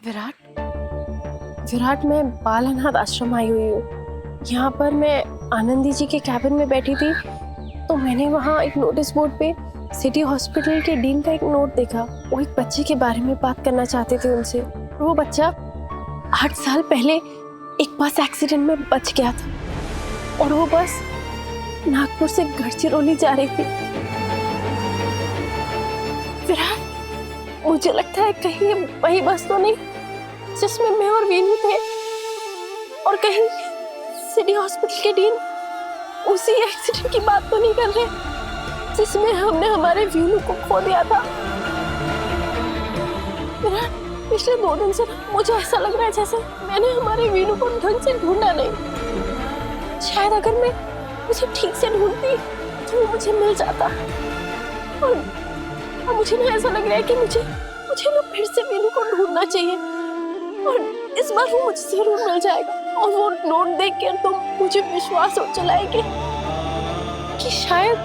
विराट, विराट मैं बाल अनाथ आश्रम आई हुई हूँ। यहाँ पर मैं आनंदी जी के कैबिन में बैठी थी तो मैंने वहाँ एक नोटिस बोर्ड पे सिटी हॉस्पिटल के डीन का एक नोट देखा। वो एक बच्चे के बारे में बात करना चाहते थे उनसे। वो बच्चा 8 साल पहले एक बस एक्सीडेंट में बच गया था और वो बस नागपुर से गढ़चिरौली जा रही थी। विराट, मुझे लगता है कहीं ये वही बस तो नहीं जिसमें मैं और वीनू थे, और कहीं सिटी हॉस्पिटल के डीन उसी एक्सीडेंट की बात तो नहीं कर रहे जिसमें हमने हमारे वीनू को खो दिया था। विराट, पिछले 2 दिन से मुझे ऐसा लग रहा है जैसे मैंने हमारे वीनू को ढंग से ढूंढा नहीं। शायद अगर मैं मुझे ठीक से ढूंढती तो वो मुझे मिल जाता। और मुझे ना ऐसा लग रहा है कि मुझे ना फिर से वीनू को ढूंढना चाहिए और इस बार वो मुझे जरूर मिल जाएगा। और वो नोट देख कर तो मुझे विश्वास हो चला है कि शायद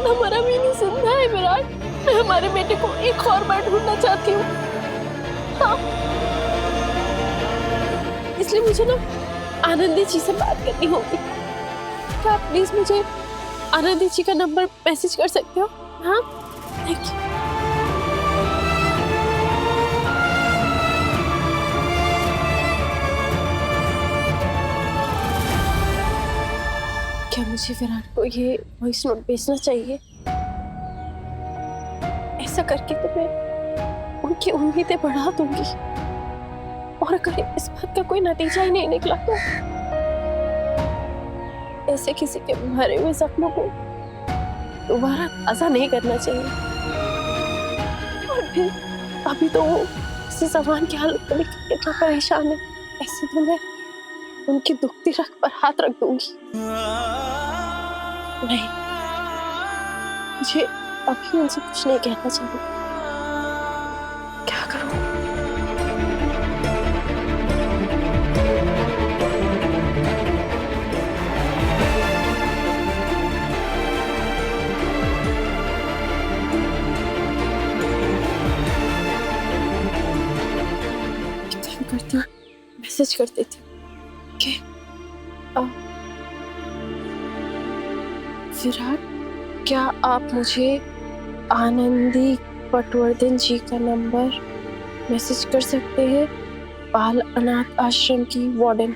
हमारा वीनू जिंदा है। विराट, मैं हमारे बेटे को एक और बार ढूंढना चाहती हूँ। हाँ, इसलिए मुझे ना आनंदी जी से बात करनी होगी। क्या आप प्लीज मुझे आनंदी जी का नंबर मैसेज कर सकते हो? हाँ, थैंक यू। क्या मुझे विराट को ये वॉइस नोट भेजना चाहिए? ऐसा करके तो मैं उनकी उम्मीदें बढ़ा दूंगी, और अगर इस बात का कोई नतीजा ही नहीं निकला तो ऐसे किसी के भरे हुए जख्मों को दोबारा ताजा नहीं करना चाहिए। और फिर अभी तो वो इसी जबान की हालत में कितना परेशान है, ऐसे तो मैं उनकी दुखती रग पर हाथ रख दूंगी। नहीं, मुझे अभी उनसे कुछ नहीं कहना चाहिए। क्या करूं? करती हूँ, मैसेज कर देती हूँ कि विराट, क्या आप मुझे आनंदी पटवर्धन जी का नंबर मैसेज कर सकते हैं? बाल अनाथ आश्रम की वार्डन।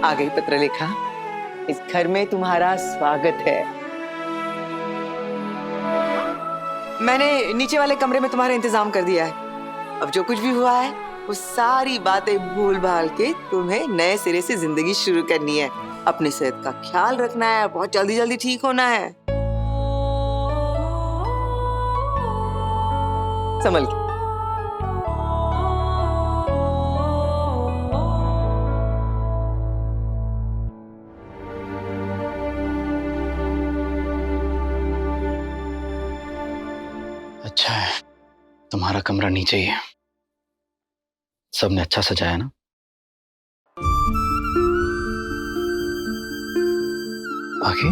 आ गई पत्रलेखा, इस घर में तुम्हारा स्वागत है। मैंने नीचे वाले कमरे में तुम्हारा इंतजाम कर दिया है। अब जो कुछ भी हुआ है वो सारी बातें भूल भाल के तुम्हें नए सिरे से जिंदगी शुरू करनी है। अपनी सेहत का ख्याल रखना है, बहुत जल्दी जल्दी ठीक होना है। संभल के। अच्छा है तुम्हारा कमरा नीचे ही है। सबने अच्छा सजाया ना? बाकी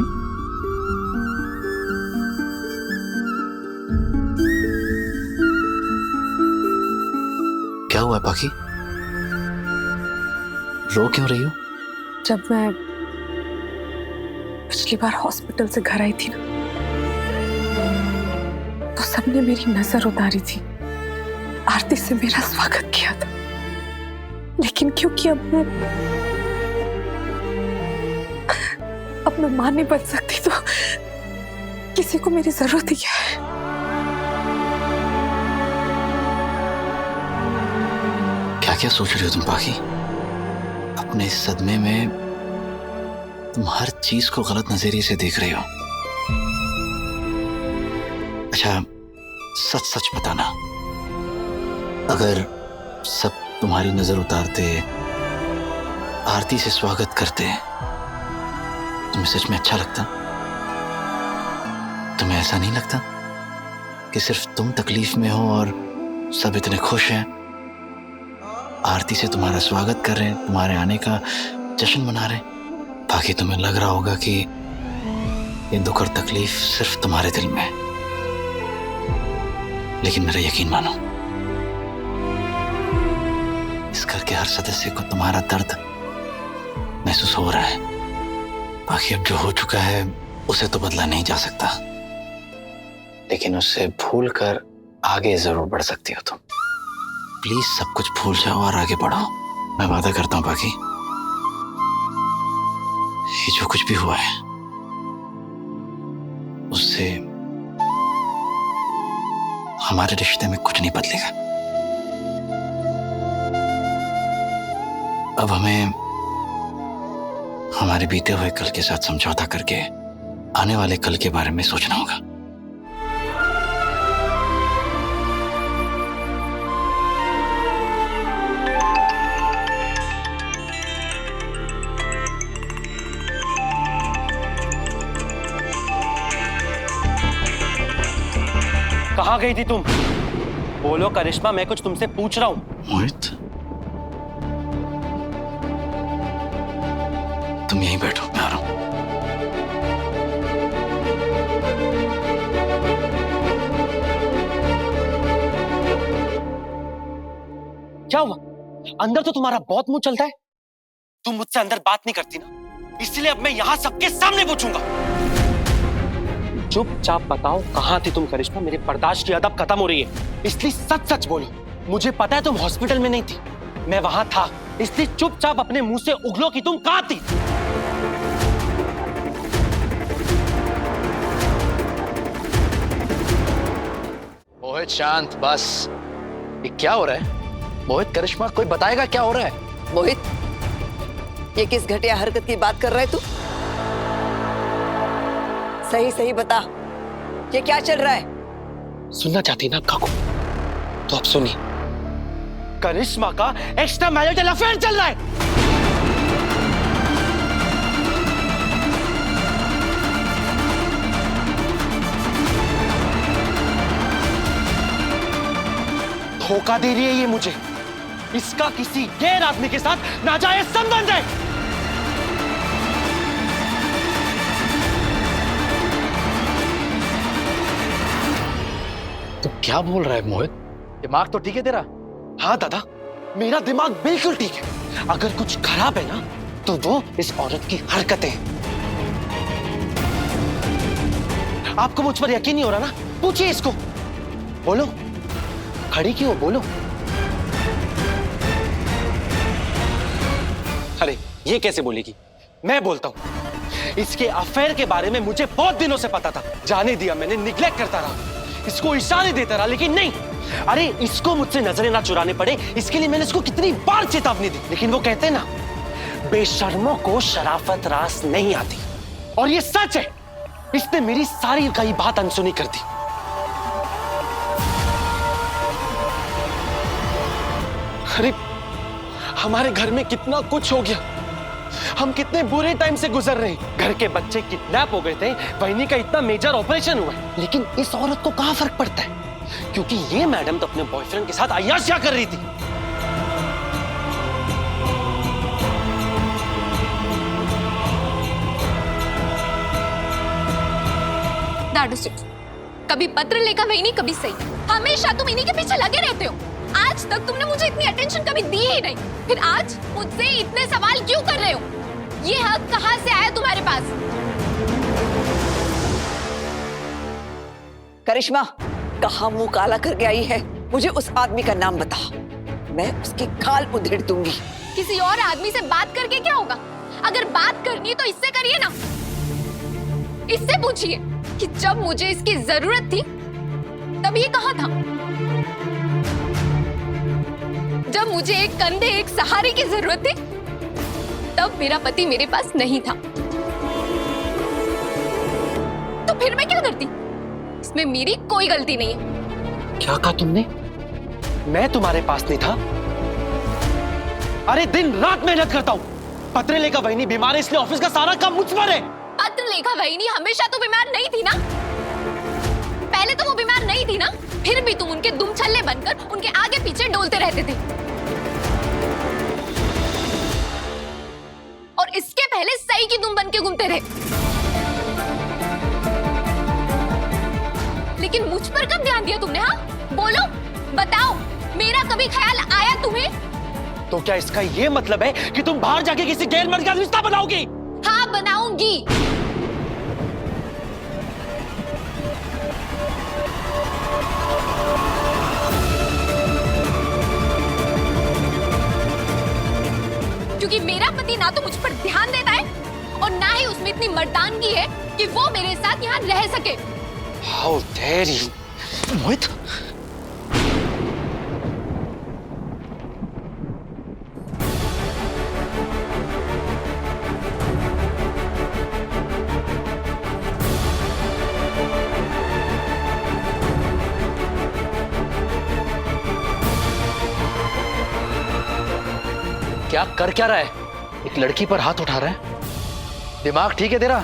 क्या हुआ बाकी? रो क्यों रही हो? जब मैं पिछली बार हॉस्पिटल से घर आई थी ना, तो सबने मेरी नजर उतारी थी, आरती से मेरा स्वागत किया था। लेकिन क्योंकि अब मैं मां नहीं बन सकती तो किसी को मेरी जरूरत ही क्या है। क्या क्या सोच रही हो तुम बाकी? अपने इस सदमे में तुम हर चीज को गलत नजरिए से देख रहे हो। अच्छा, सच सच बताना, अगर सब तुम्हारी नजर उतारते, आरती से स्वागत करते, तुम्हें सच में अच्छा लगता? तुम्हें ऐसा नहीं लगता कि सिर्फ तुम तकलीफ में हो और सब इतने खुश हैं, आरती से तुम्हारा स्वागत कर रहे हैं, तुम्हारे आने का जश्न मना रहे हैं। बाकी तुम्हें लग रहा होगा कि ये दुख और तकलीफ सिर्फ तुम्हारे दिल में है, लेकिन मेरा यकीन मानो, इस घर के हर सदस्य को तुम्हारा दर्द महसूस हो रहा है। बाकी अब जो हो चुका है उसे तो बदला नहीं जा सकता, लेकिन उससे भूल कर आगे जरूर बढ़ सकती हो तुम। प्लीज सब कुछ भूल जाओ और आगे बढ़ो। मैं वादा करता हूं बाकी, ये जो कुछ भी हुआ है उससे हमारे रिश्ते में कुछ नहीं बदलेगा। अब हमें हमारे बीते हुए कल के साथ समझौता करके आने वाले कल के बारे में सोचना होगा। कहाँ गई थी तुम? बोलो करिश्मा, मैं कुछ तुमसे पूछ रहा हूँ। मोहित, तुम यहीं बैठो, मैं आ रहा हूं। क्या हुआ? अंदर तो तुम्हारा बहुत मुंह चलता है। तुम मुझसे अंदर बात नहीं करती ना, इसलिए अब मैं यहां सबके सामने पूछूंगा। चुपचाप बताओ, कहां थी तुम करिश्मा? मेरे बर्दाश्त की अदब खत्म हो रही है, इसलिए सच सच बोलो। मुझे पता है तुम हॉस्पिटल में नहीं थी, मैं वहां था, इसलिए चुपचाप अपने मुंह से उगलो कि तुम कहां थी। मोहित शांत, बस। ये क्या हो रहा है? मोहित, करिश्मा, कोई बताएगा क्या हो रहा है? मोहित, ये किस घटिया हरकत की बात कर रहा है तू? सही सही बता, ये क्या चल रहा है? सुनना चाहती ना काकू, तो अब सुनिए। करिश्मा का एक्स्ट्रा मैरिटल अफेयर चल रहा है। धोखा दे रही है ये मुझे। इसका किसी गैर आदमी के साथ नाजायज संबंध है। तू क्या बोल रहा है मोहित? दिमाग तो ठीक है तेरा? हाँ दादा, मेरा दिमाग बिल्कुल ठीक है। अगर कुछ खराब है ना, तो वो इस औरत की हरकतें हैं। आपको मुझ पर यकीन नहीं हो रहा ना? पूछिए इसको। बोलो, खड़ी क्यों हो? बोलो। अरे ये कैसे बोलेगी? मैं बोलता हूं। इसके अफेयर के बारे में मुझे बहुत दिनों से पता था। जाने दिया मैंने, निग्लेक्ट करता रहा, इसको इशारे देता रहा, लेकिन नहीं। अरे इसको मुझसे नजरें ना चुराने पड़े, इसके लिए मैंने इसको कितनी बार चेतावनी दी, लेकिन वो कहते ना, बेशर्मों को शराफत रास नहीं आती। और ये सच है, इसने मेरी सारी कई बात अनसुनी कर दी। अरे हमारे घर में कितना कुछ हो गया, हम कितने बुरे टाइम से गुजर रहे हैं। घर के बच्चे किडनैप हो गए थे, बहनी का इतना मेजर ऑपरेशन हुआ है, लेकिन इस औरत को कहां फर्क पड़ता है? क्योंकि ये मैडम तो अपने बॉयफ्रेंड के साथ अय्याशियां कर रही थी। कभी पत्र लेकर वही नहीं, कभी सही, हमेशा तुम इन्हीं के पीछे लगे रहते हो। आज तक तुमने मुझे इतनी अटेंशन कभी दी ही नहीं, फिर आज मुझसे इतने सवाल क्यों कर रहे हो? ये हक कहां से आया तुम्हारे पास? करिश्मा, कहाँ मुंह काला करके आई है? मुझे उस आदमी का नाम बता, मैं उसकी खाल उधेड़ दूंगी। किसी और आदमी से बात करके क्या होगा? अगर बात करनी है तो इससे करिए ना। इससे पूछिए कि जब मुझे इसकी जरूरत थी तब ये कहां था? जब मुझे एक कंधे, एक सहारे की जरूरत थी, तब मेरा पति मेरे पास नहीं था। तो फिर मैं क्या करती? इसमें मेरी कोई गलती नहीं है। क्या कहा तुमने? मैं तुम्हारे पास नहीं था? अरे दिन रात मेहनत करता हूँ। पत्र लेखा बहनी बीमार है, इसलिए ऑफिस का सारा काम मुझ पर है। पत्र लेखा बहनी हमेशा तो बीमार नहीं थी ना? पहले तो वो बीमार नहीं थी ना, फिर भी तुम उनके दुम छल्ले बनकर उनके आगे पीछे डोलते रहते थे। और इसके पहले सही की दुम बन के घूमते थे। लेकिन मुझ पर कब ध्यान दिया तुमने? हाँ बोलो, बताओ, मेरा कभी ख्याल आया तुम्हें? तो क्या इसका ये मतलब है कि तुम बाहर जाके किसी गैर मर्द का रिश्ता बनाओगी? हाँ बनाऊंगी। क्योंकि मेरा पति ना तो मुझ पर ध्यान देता है और ना ही उसमें इतनी मर्दानगी है कि वो मेरे साथ यहाँ रह सके। How dare you? मोहित, क्या कर क्या रहा है? एक लड़की पर हाथ उठा रहा है? दिमाग ठीक है तेरा?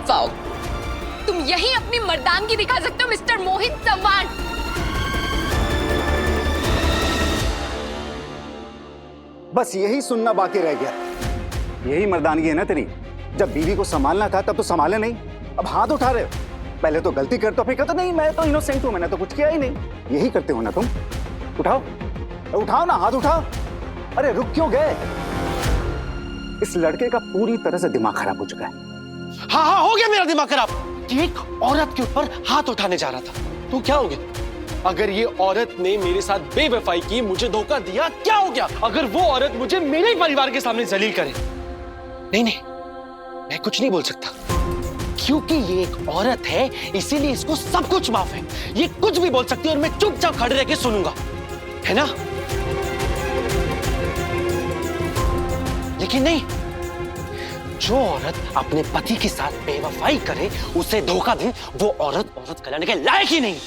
वाओ, तुम यही अपनी मर्दानगी दिखा सकते हो मिस्टर मोहित चव्हाण। बस यही सुनना बाकी रह गया। यही मर्दानगी है ना तेरी? जब बीवी को संभालना था तब तो संभाले नहीं, अब हाथ उठा रहे हो। पहले तो गलती कर तो फिर कहते नहीं मैं तो इनोसेंट हूं, मैंने तो कुछ किया ही नहीं। यही करते हो ना तुम? उठाओ उठाओ ना, हाथ उठाओ। अरे रुक क्यों गए? इस लड़के का पूरी तरह से दिमाग खराब हो चुका है। हाँ हाँ, हो गया मेरा दिमाग खराब कि एक औरत के ऊपर हाथ उठाने जा रहा था। तो क्या हो गया? अगर ये औरत ने मेरे साथ बेवफाई की, मुझे धोखा दिया, क्या हो गया? अगर वो औरत मुझे मेरे परिवार के सामने जलील करे, नहीं नहीं, मैं कुछ नहीं बोल सकता, क्योंकि ये एक औरत है, इसीलिए इसको सब कुछ माफ है। ये कुछ भी बोल सकती है और मैं चुपचाप खड़े रह के सुनूंगा, है ना? लेकिन नहीं, जो औरत अपने पति के साथ बेवफाई करे, उसे धोखा दे, वो औरत कहलाने के लायक ही नहीं।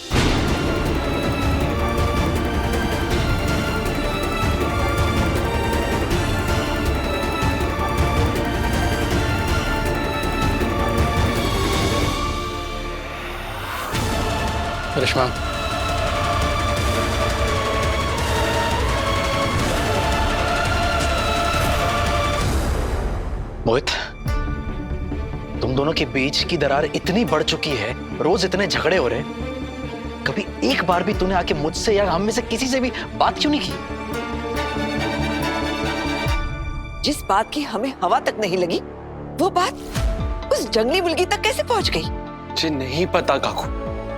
करिश्मा, मोहित, तुम दोनों के बीच की दरार इतनी बढ़ चुकी है, रोज इतने झगड़े हो रहे हैं, कभी एक बार भी तूने आके मुझसे या हम में से किसी से भी बात क्यों नहीं की? जिस बात की हमें हवा तक नहीं लगी, वो बात उस जंगली मुर्गी तक कैसे पहुंच गई? मुझे नहीं पता काकू,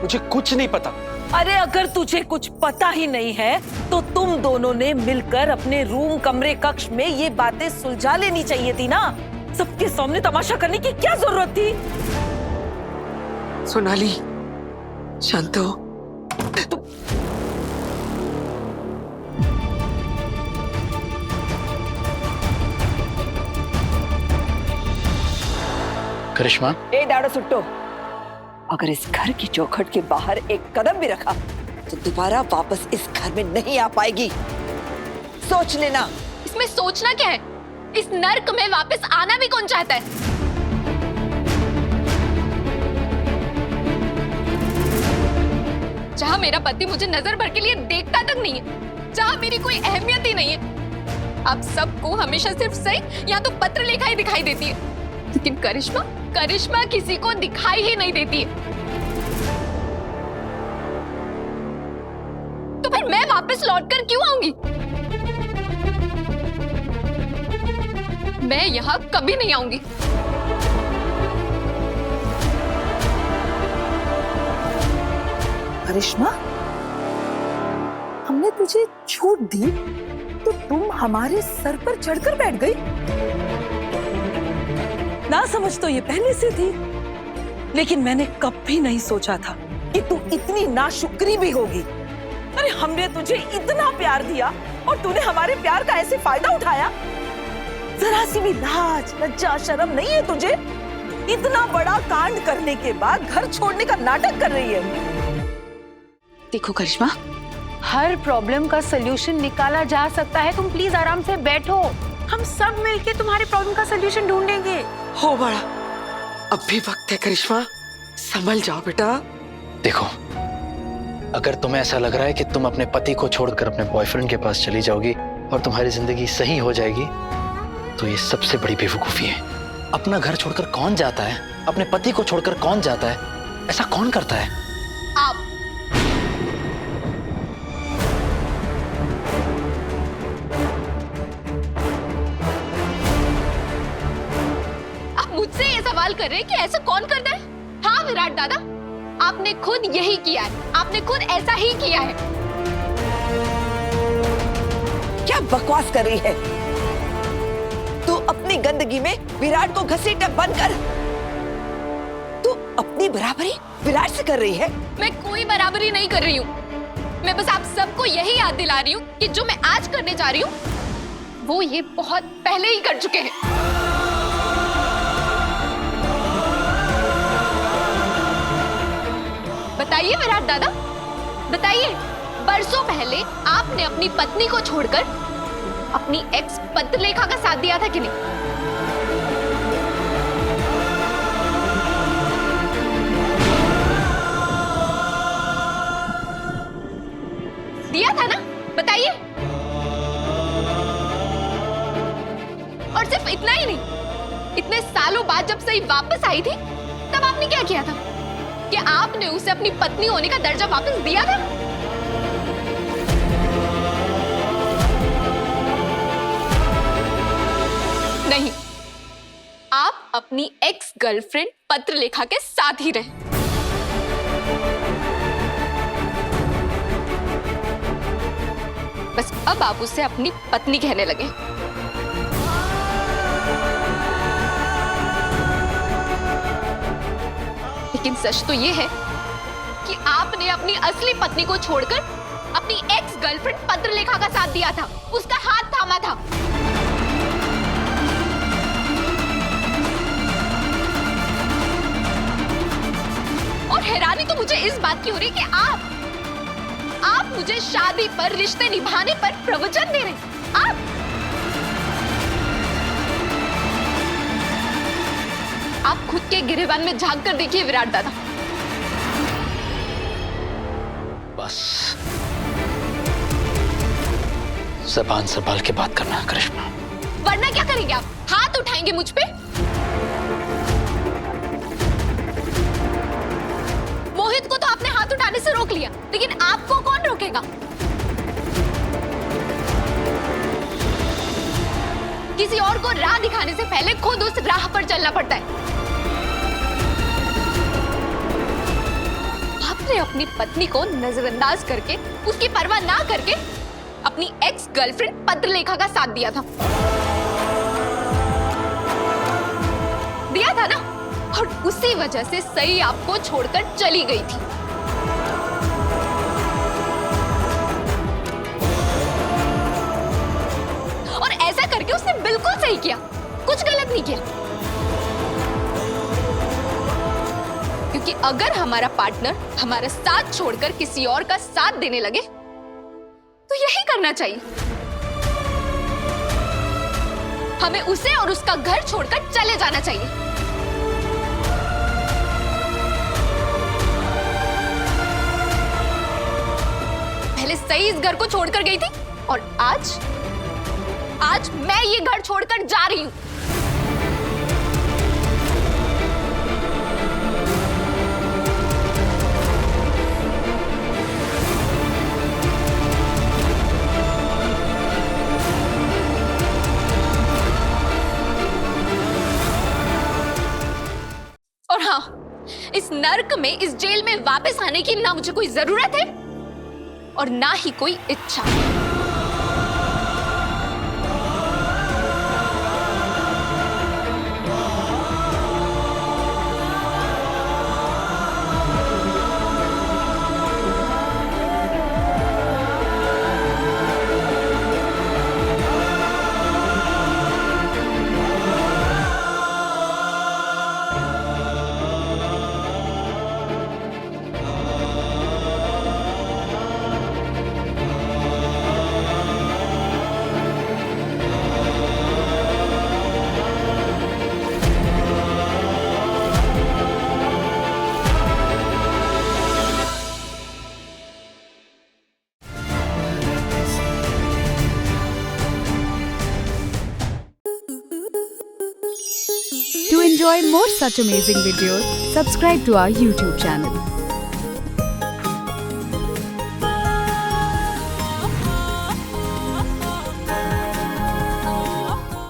मुझे कुछ नहीं पता। अरे अगर तुझे कुछ पता ही नहीं है तो तुम दोनों ने मिलकर अपने रूम कमरे कक्ष में ये बातें सुलझा लेनी चाहिए थी ना। सबके सामने तमाशा करने की क्या जरूरत थी? सोनाली, शांत हो। करिश्मा, ए डाड़ो सुट्टो, अगर इस घर की चौखट के बाहर एक कदम भी रखा तो दोबारा वापस इस घर में नहीं आ पाएगी। सोच लेना। इसमें सोचना क्या है? इस नर्क में वापस आना भी कौन चाहता है? जहां मेरा पति मुझे नजर भर के लिए देखता तक नहीं है, जहां मेरी कोई अहमियत ही नहीं है। आप सबको हमेशा सिर्फ सही या तो पत्र लेखा ही दिखाई देती है, लेकिन करिश्मा किसी को दिखाई ही नहीं देती है। तो फिर मैं वापस लौटकर क्यों आऊंगी? मैं यहां कभी नहीं आऊंगी। करिश्मा, हमने तुझे छूट दी तो तुम हमारे सर पर चढ़कर बैठ गई। ना समझ तो ये पहले से थी, लेकिन मैंने कभी नहीं सोचा था कि तू इतनी नाशुक्री भी होगी। अरे हमने तुझे इतना प्यार दिया और तूने हमारे प्यार का ऐसे फायदा उठाया। जरा सी भी लाज लज्जा शर्म नहीं है तुझे? इतना बड़ा कांड करने के बाद घर छोड़ने का नाटक कर रही है। देखो करिश्मा, हर प्रॉब्लम का सलूशन निकाला जा सकता है। तुम प्लीज आराम से बैठो, हम सब मिलके तुम्हारे प्रॉब्लम का सलूशन ढूंढेंगे। हो बड़ा, अब भी वक्त है करिश्मा, संभल जाओ बेटा। देखो, अगर तुम्हें ऐसा लग रहा है कि तुम अपने पति को छोड़कर अपने बॉयफ्रेंड के पास चली जाओगी और तुम्हारी जिंदगी सही हो जाएगी, तो ये सबसे बड़ी बेवकूफी है। अपना घर छोड़कर कौन जाता है? अपने पति को छोड़कर कौन जाता है? ऐसा कौन करता है? आप मुझसे ये सवाल कर रहे हैं कि ऐसा कौन करता है? हाँ विराट दादा, आपने खुद यही किया है, आपने खुद ऐसा ही किया है। क्या बकवास कर रही है तू? अपनी गंदगी में विराट को घसीटा बंद कर। तू अपनी बराबरी विराट से कर रही है? मैं कोई बराबरी नहीं कर रही हूँ। मैं बस आप सबको यही याद दिला रही हूँ कि जो मैं आज करने जा रही हूँ वो ये बहुत पहले ही कर चुके हैं। बताइए विराट दादा, बताइए, बरसों पहले आपने अपनी पत्नी को छोड़कर अपनी एक्स पत्रलेखा का साथ दिया था कि नहीं? दिया था ना? बताइए। और सिर्फ इतना ही नहीं, इतने सालों बाद जब सही वापस आई थी तब आपने क्या किया था? कि आपने उसे अपनी पत्नी होने का दर्जा वापस दिया था? नहीं, आप अपनी एक्स गर्लफ्रेंड पत्रलेखा के साथ ही रहे। बस अब आप उसे अपनी पत्नी कहने लगे। लेकिन सच तो ये है कि आपने अपनी असली पत्नी को छोड़कर अपनी एक्स गर्लफ्रेंड पत्रलेखा का साथ दिया था, उसका हाथ थामा था। और हैरानी तो मुझे इस बात की हो रही कि आप मुझे शादी पर, रिश्ते निभाने पर प्रवचन दे रहे हैं। आप खुद के गिरेबान में झांक कर देखिए विराट दादा। बस ज़बान संभाल के बात करना करिश्मा। वरना क्या करेंगे आप? हाथ उठाएंगे मुझ पे? मोहित को तो आपने हाथ उठाने से रोक लिया, लेकिन आपको कौन रोकेगा? किसी और को राह दिखाने से पहले खुद उस राह पर चलना पड़ता है। आपने अपनी पत्नी को नजरअंदाज करके, उसकी परवाह ना करके अपनी एक्स गर्लफ्रेंड पत्रलेखा का साथ दिया था ना? और उसी वजह से सई आपको छोड़कर चली गई थी। और ऐसा करके उसने बिल्कुल सही किया, कुछ गलत नहीं किया। क्योंकि अगर हमारा पार्टनर हमारा साथ छोड़कर किसी और का साथ देने लगे तो यही करना चाहिए। हमें उसे और उसका घर छोड़कर चले जाना चाहिए। पहले सही इस घर को छोड़कर गई थी और आज मैं ये घर छोड़कर जा रही हूं। और हाँ, इस नर्क में, इस जेल में वापस आने की ना मुझे कोई जरूरत है और ना ही कोई इच्छा। To enjoy more such amazing videos, subscribe to our YouTube channel.